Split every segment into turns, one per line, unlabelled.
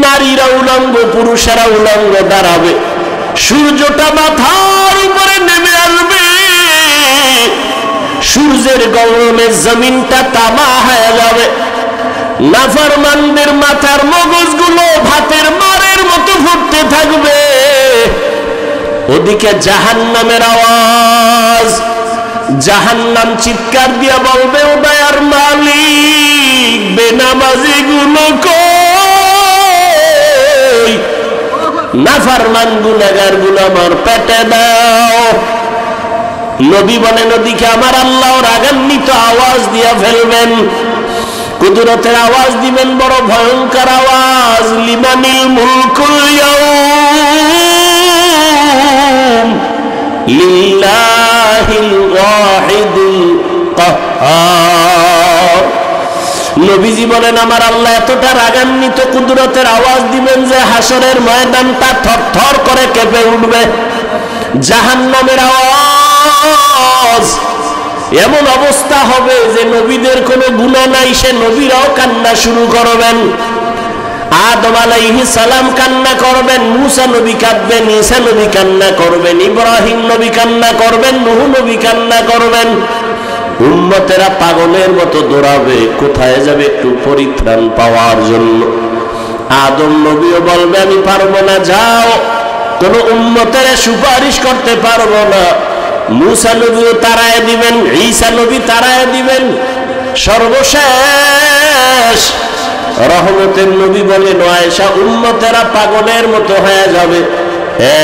নারীরা উলঙ্গ পুরুষেরা উলঙ্গ দাঁড়াবে, সূর্যটা মাথার উপরে নেমে আসবে, সূর্যের গরমে জমিনটা তামা হয়ে যাবে, নাফরমানদের মাথার মগজগুলো ভাতের মারের মতো ফুটতে থাকবে, ওদিকে জাহান্নামের আওয়াজ, জাহান্নাম চিৎকার দিয়া বলবে ও দয়ার মালিক বেনামাজি গুলো কই, নাফরমান গুনাহগার গুলো আমার পেটে দাও। নবী বলেন ওদিকে আমার আল্লাহ রাগান্বিত আওয়াজ দিয়া ফেলবেন, কুদরতের আওয়াজ দিবেন, বড় ভয়ঙ্কর আওয়াজ, লিমানিল মুলকুল ইয়াউম লিল্লাহিল ওয়াহিদুল কাহ্হার। নবীজি বলেন আমার আল্লাহ এতটা রাগান্বিত কুদরতের আওয়াজ দিবেন যে হাসরের ময়দানটা থরথর করে কেঁপে উঠবে, জাহান্নামের আওয়াজ, এমন অবস্থা হবে যে নবীদের কোনো গুনাহ নাই, সে নবীরাও কান্না শুরু করবেন। আদম আলাইহিস সালাম কান্না করবেন, মুসা নবী কাঁদবেন, ঈসা নবী কান্না করবেন, ইব্রাহিম নবী কান্না করবেন, নূহ নবী কান্না করবেন। উম্মতেরা পাগলের মতো দৌড়াবে, কোথায় যাবে একটু পরিত্রাণ পাওয়ার জন্য। আদম নবীও বলবে আমি পারবো না, যাও, কোন উম্মতের সুপারিশ করতে পারবো না। মুসা নবীও তাড়ায় দিবেন, ঈসা নবী তাড়ায় দিবেন। সর্বশেষ রহমতের নবী বলেন আয়েশা উম্মতেরা পাগলের মতো হয়ে যাবে,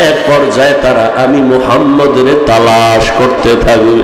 এক পর্যায়ে তারা আমি মুহাম্মদের তালাশ করতে থাকবে।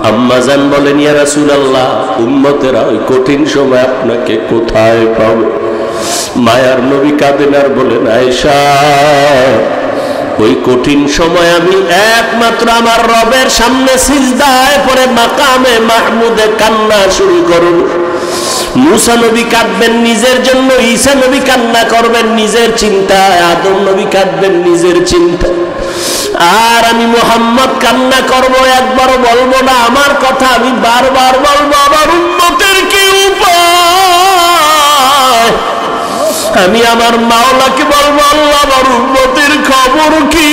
আম্মা জান বলেন ইয়া রাসূলুল্লাহ উম্মতেরা ওই কঠিন সময় আপনাকে কোথায় পাবে? মায়ার নবী কাঁদেন আর বলেন আয়েশা ওই কঠিন সময় আমি একমাত্র আমার রবের সামনে সিজদায় পড়ে মাকামে মাহমুদে কান্না শুরু করব। মুসা নবী কাঁদবেন নিজের জন্য, ঈসা নবী কান্না করবেন নিজের চিন্তায়, আদম নবী কাঁদবেন নিজের চিন্তায়, আর আমি মুহাম্মদ কান্না করব, একবারও বলবো না আমার কথা, আমি বারবার বলবো আমার উম্মতের কি উপায়। আমি আমার মাওলাকে বলবো আল্লাহ আমার উম্মতের খবর কি,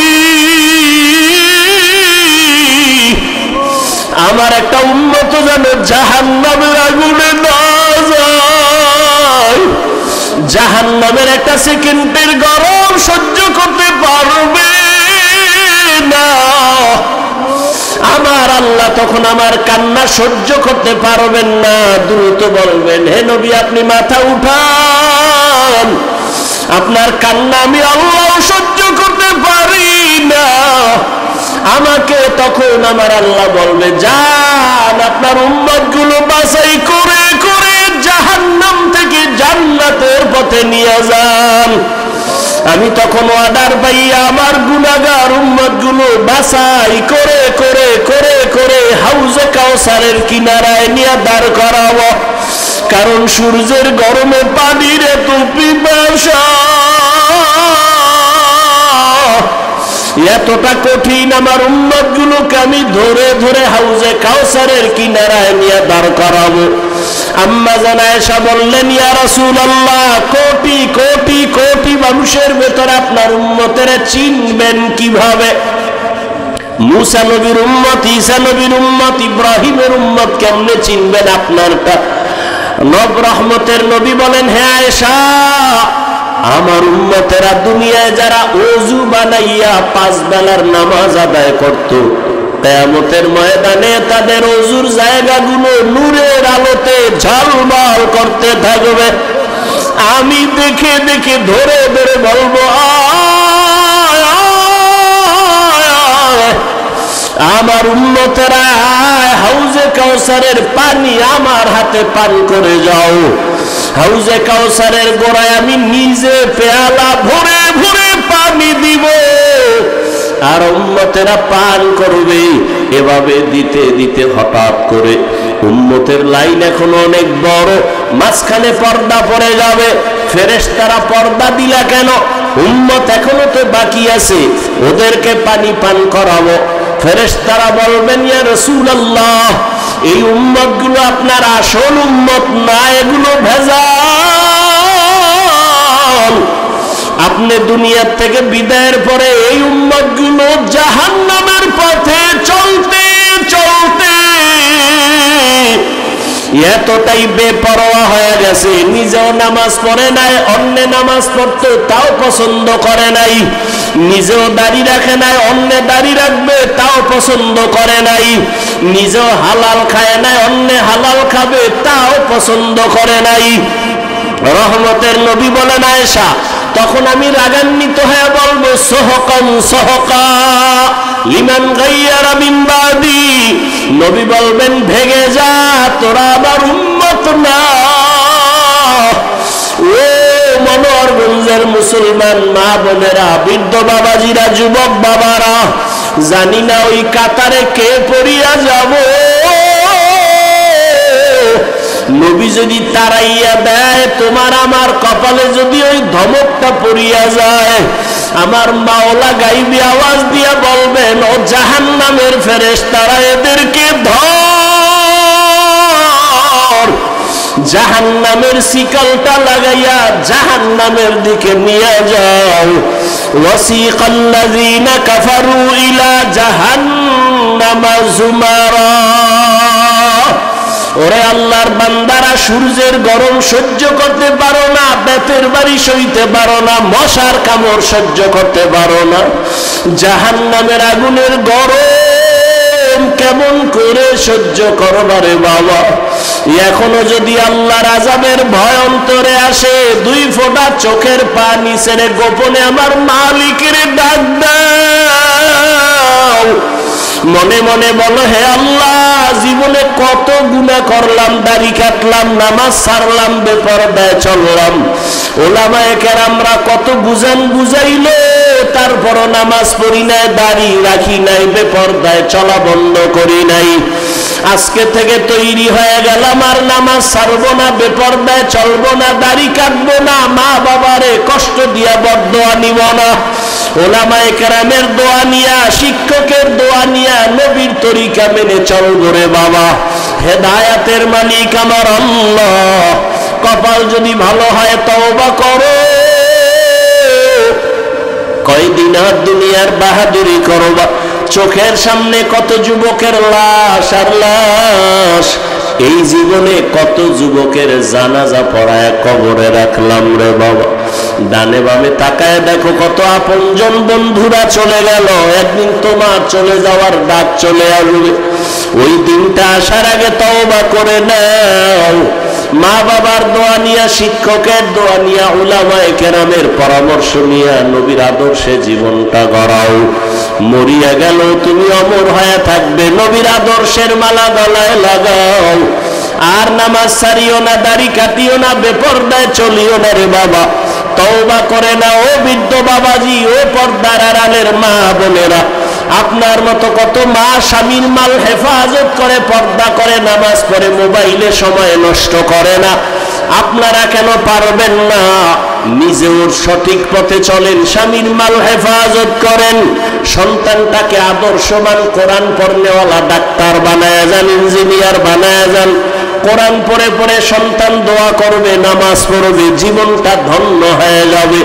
আমার একটা উম্মত যেন জাহান্নামের আগুনে না যায়, জাহান্নামের একটা সেকেন্ডের গরম সহ্য করতে পারবে না। আমার আল্লাহ তখন আমার কান্না সহ্য করতে পারবেন না, দ্রুত বলবেন হে নবী আপনি মাথা উঠান, আপনার কান্না আমি আল্লাহ সহ্য করতে পারি না। আমাকে তখন আমার আল্লাহ বলবে যান আপনার উম্মত গুলো বাছাই করে করে জাহান্নাম থেকে জান্নাতের পথে নিয়ে যান। আমি তখন অর্ডার পাইয়া আমার গুনাহগার উম্মত গুলো বাছাই করে করে করে করে হাউজে কাউসারের কিনারায় নিয়ে দাঁড় করাবো, কারণ সূর্যের গরমে পানির এত পিপাসা, এতটা কঠিন আমার উম্মত গুলোকে আমি ধরে ধরে হাউজে কাউসারের কিনারায় নিয়ে দাঁড় করাবো। আম্মা জান আয়েশা বললেন ইয়া রাসূলুল্লাহ কোটি কোটি কোটি মানুষের ভেতরে আপনার উম্মতের চিনবেন কিভাবে? মুসা নবীর উম্মত, ঈসা নবীর উম্মত, ইব্রাহিমের উম্মত কেমনে চিনবেন আপনারটা? নব রহমতের নবী বলেন হে আয়েশা আমার উম্মতেরা দুনিয়ায় যারা ওযু বানাইয়া 5 বেলার নামাজ আদায় করত, কিয়ামতের ময়দানে তাদের ওযুর জায়গাগুলো নূরের আলোতে ঝলমল করতে থাকবে। আমি দেখে দেখে ধরে ধরে বলবো আমার উম্মতেরা হাউজে কাউসারের পানি আমার হাতে পান করে যাও। হাউজে কাউসারের গোড়ায় আমি নিজে পেয়ালা ভরে ভরে পানি দিব, আর উম্মতেরা পান করবে। এভাবে দিতে দিতে হঠাৎ করে উম্মতের লাইন এখন অনেক বড়, মাঝখানে পর্দা পড়ে যাবে। ফেরেশতারা পর্দা দিলা কেন? উম্মত এখনো তো বাকি আছে, ওদেরকে পানি পান করাবো। ফেরেশতারা বলবেন ইয়া রাসূলুল্লাহ এই উম্মত গুলো আপনার আসল উম্মত না, এগুলো ভেজাল। দুনিয়ার থেকে বিদায়ের পরে এই উম্মতগুলো জাহান্নামের পথে চলতে চলতে এতটাই বেপরোয়া হয়ে গেছে, নিজেও নামাজ পড়ে নাই, অন্য নামাজ পড়তো তাও পছন্দ করে নাই, নিজেও দাড়ি রাখে নাই, অন্য দাড়ি রাখবে তাও পছন্দ করে নাই, নিজেও হালাল খায় নাই, অন্য হালাল খাবে তাও পছন্দ করে নাই। রহমতের নবী বলেন আয়েশা, তখন আমি রাগান্বিত হয়ে বলবো সহকান সহকা লিমান গায়্যারা মিন বাদি। নবী বলবেন ভেগে যা, তোরা আমার উম্মত না। ও মনোহরগঞ্জের মুসলমান মা বোনেরা, বৃদ্ধ বাবাজিরা, যুবক বাবারা, জানি না ওই কাতারে কে পড়িয়া যাব। নবী যদি তারাইয়া দেয়, তোমার আমার কপালে যদি ওই ধমকটা পড়িয়া যায়, আমার মাওলা গাইবি আওয়াজ দিয়া বলবেন, ও জাহান্নামের ফেরেশতারা এদেরকে ধর, জাহান্নামের শিকলটা লাগাইয়া জাহান্নামের দিকে নিয়ে যাও। ওয়াসিকাল্লাযীনা কাফারু ইলা জাহান্নামা যুমারা। ওরে আল্লাহর বান্দারা, সূর্যের গরম সহ্য করতে পারো না, বেতের বাড়ি সইতে পারো না, মশার কামড় সহ্য করতে পারো না, জাহান্নামের আগুনের গরম কেমন করে সহ্য করবারে বাবা। এখনো যদি আল্লাহর আযাবের ভয় অন্তরে আসে, দুই ফোঁটা চোখের পানি ছেড়ে গোপনে আমার মালিকের ডাক দাও। মনে মনে বলো, হে আল্লাহ, জীবনে কত গুনাহ করলাম, দাড়ি কাটলাম, নামাজ ছাড়লাম, বেপরদায় চললাম, ওলামায়ে কেরামরা কত বুঝাইলো, তারপরও নামাজ পড়ি নাই, দাড়ি রাখি নাই, বেপরদায় চলা বন্ধ করি নাই। আজকে থেকে তৈরি হয়ে গেলাম, আর নামাজ ছাড়বো না, বেপরদায় চলবো না, দাড়ি কাটবো না, মা বাবারে কষ্ট দিয়া বদদোয়া নিব না, ওলামায়ে কেরামের দোয়া নিয়া, শিক্ষকের দোয়া নিয়া, নবীর তরিকা মেনে চলবো রে বাবা। হেদায়াতের মালিক আমার আল্লাহ। কপাল যদি ভালো হয় তওবা করো, কয়দিন আর দুনিয়ার বাহাদুরি করবা। চোখের সামনে কত যুবকের লাশ আর লাশ, এই জীবনে কত যুবকের জানাজা পড়ায় কবরে রাখলাম রে বাবা। ডানে বামে তাকায় দেখো কত আপনজন বন্ধুরা চলে গেল, একদিন তোমার চলে যাওয়ার ডাক চলে আসবে। ওই দিনটা আসার আগে তওবা করে নাও। মা বাবার দোয়া নিয়া, শিক্ষকের দোয়া নিয়া, উলামায়ে কেরামের পরামর্শ নিয়া নবীর আদর্শে জীবনটা গড়াও। মরিয়া গেল তুমি অমর হয়ে থাকবে, নবীর আদর্শের মালা গলায় লাগাও। আর নামাজ ছাড়িও না, দাড়ি কাটিও না, বেপরদায় চলিও না রে বাবা। তওবা করে না ও বৃদ্ধ বাবাজি, ও পর্দার আড়ালের মা বোনেরা। আপনার মতো কত মা স্বামীর মাল হেফাজত করে, পর্দা করে, নামাজ পড়ে, মোবাইলে সময় নষ্ট করে না। আপনারা কেন পারবেন না? নিজেও সঠিক পথে চলেন, স্বামীর মাল হেফাজত করেন, সন্তানটাকে আদর্শবান কোরআন পড়নেওয়ালা ডাক্তার বানায় যান, ইঞ্জিনিয়ার বানায় যান। কোরআন পড়ে পড়ে সন্তান দোয়া করবে, নামাজ পড়বে, জীবনটা ধন্য হয়ে যাবে।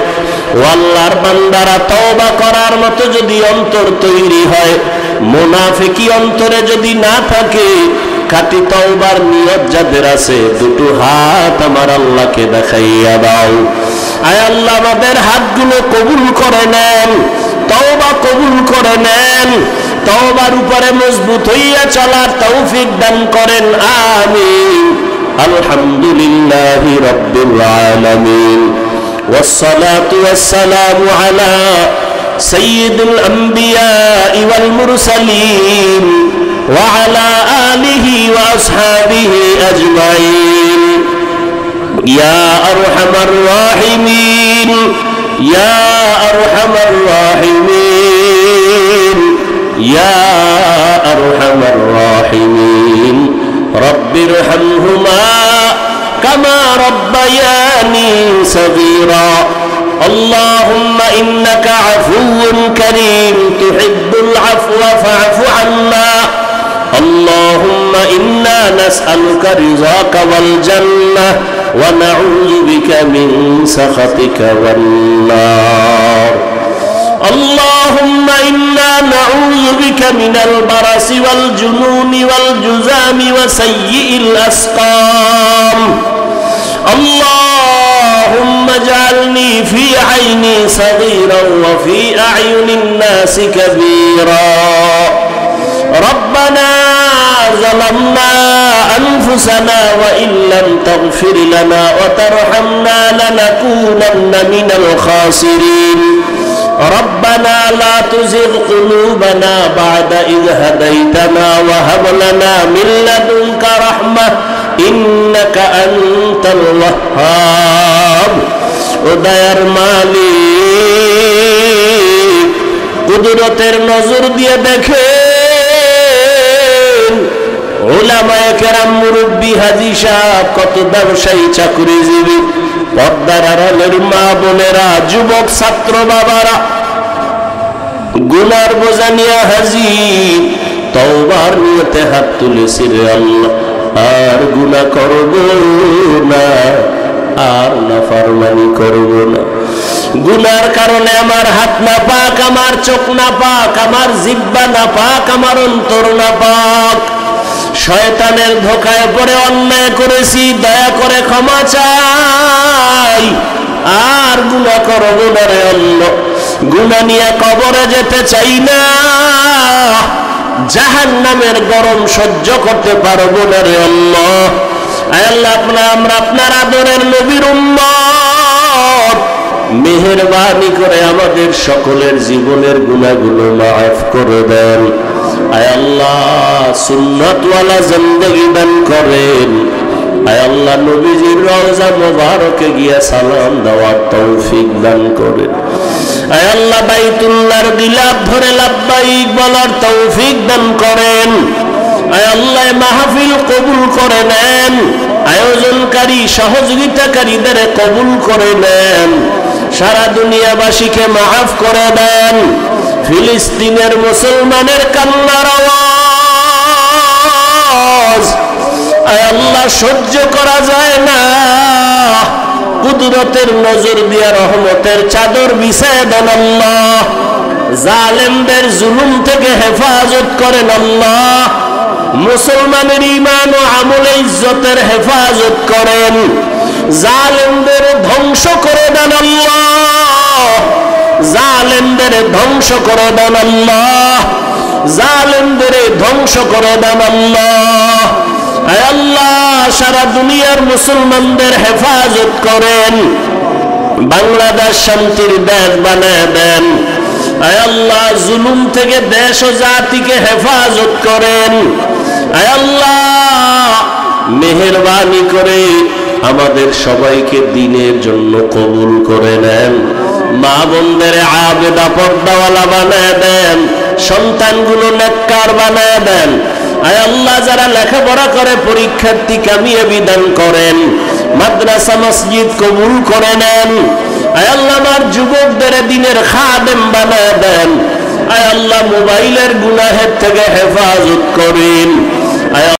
ও আল্লাহর বান্দারা, তওবা করার মতো যদি অন্তর তৈরি হয়, মুনাফিকি অন্তরে যদি না থাকে, খাঁটি তওবার নিয়ত যাদের আছে, দুটো হাত আমার আল্লাহকে দেখাইয়া দাও। আয় আল্লাহ, আমাদের হাতগুলো কবুল করে নেন, তওবা কবুল করে নেন, তওবার উপরে মজবুত হইয়া চলার তৌফিক দান করেন, আমিন। আলহামদুলিল্লাহি রাব্বিল আলামিন, ওয়াসসালাতু ওয়াসসালামু আলা সাইয়্যিদিল আমবিয়াই ওয়াল মুরসালিন ওয়া আলা আলিহি ওয়া আসহাবিহি আজমাইন। ইয়া আরহামার রাহিমিন, ইয়া আরহামার রাহিমিন, ইয়া আরহামার রাহিমিন। রব্বিরহামহুমা কামা রব্বায়ানি সগীরা। আল্লাহুম্মা ইন্নাকা আফুউন কারীম তুহিব্বুল আফওয়া ফা'ফু আন্না। اللهم إنا نسألك رضاك والجنة ونعوذ بك بك من سخطك والنار اللهم إنا نعوذ بك من البرص والجنون والجذام وسيء الأسقام اللهم اجعلني في عيني صغيرا وفي أعين الناس كبيرا ربنا ظلمنا أنفسنا وإن لم تغفر لنا وترحمنا لنكونن من الخاسرين ربنا لا تزغ قلوبنا بعد إذ هديتنا وهب لنا من لدنك رحمة إنك أنت الوهاب উদয়ের মালিক কুদরতের নজর দিয়ে দেখেন উলামায়ে কেরাম মুরব্বি হাজী সাহেব কত ব্যবসায়ী চাকরিজীবী পর্দার আড়ালের মা বোনেরা যুবক ছাত্র বাবারা গুনার বোঝা নিয়ে হাজির তওবার নিয়তে হাত তুলেছি রে আল্লাহ আর গুনাহ করব না আর নাফরমানি করব না গুনার কারণে আমার হাত না পাক আমার চোখ না পাক আমার জিহ্বা না পাক আমার অন্তর না পাক শয়তানের ধোঁকায় পড়ে অন্যায় করেছি দয়া করে ক্ষমা চাই আর গুনাহ করব না রে আল্লাহ গুনাহ নিয়ে কবরে যেতে চাই না জাহান্নামের গরম সহ্য করতে পারবো না রে আল্লাহ আয় আল্লাহ আমরা আপনার আদরের নবীর উম্মত মেহেরবানি করে আমাদের সকলের জীবনের গুনাহগুলো মাফ করে দেন আয় আল্লাহ সুন্নাতওয়ালা জিন্দেগি দান করেন আয় আল্লাহ নবীজির রওজা মুবারকে গিয়ে সালাম দেওয়ার তৌফিক দান করেন আয় আল্লাহ বাইতুল্লাহর গিলাফ ধরে লাব্বাইক বলার তৌফিক দান করেন আয় আল্লাহ মাহফিল কবুল করে নেন আয়োজনকারী সহযোগিতাকারীদের কবুল করে নেন সারা দুনিয়াবাসীকে মাফ করে দেন ফিলিস্তিনের মুসলমানের কান্নার আওয়াজ আয় আল্লাহ সহ্য করা যায় না কুদরতের নজর দিয়া রহমতের চাদর বিছায় দেন আল্লাহ জালেমদের জুলুম থেকে হেফাজত করেন আল্লাহ মুসলমানের ঈমান ও আমলে ইজ্জতের হেফাজত করেন জালেমদের ধ্বংস করে দেন আল্লাহ জালেমদের ধ্বংস করে দেন আল্লাহ জালেমদের ধ্বংস করে দেন আল্লাহ আয় আল্লাহ সারা দুনিয়ার মুসলমানদের হেফাজত করেন বাংলাদেশ শান্তির দেশ বানায় দেন আয় আল্লাহ জুলুম থেকে দেশ ও জাতিকে হেফাজত করেন আয় আল্লাহ মেহেরবানি করে আমাদের সবাইকে দ্বীনের জন্য কবুল করে নেন মা বোনদের আবেদা পর্দাওয়ালা বানায় দেন সন্তানগুলো নেককার বানায় দেন আয় আল্লাহ যারা লেখাপড়া করে পরীক্ষার্থী কামিয়াবি দান করেন মাদ্রাসা মসজিদ কবুল করে নেন আয় আল্লাহ আমার যুবকদের দ্বীনের খাদেম বানায় দেন আয় আল্লাহ মোবাইলের গুনাহের থেকে হেফাজত করেন।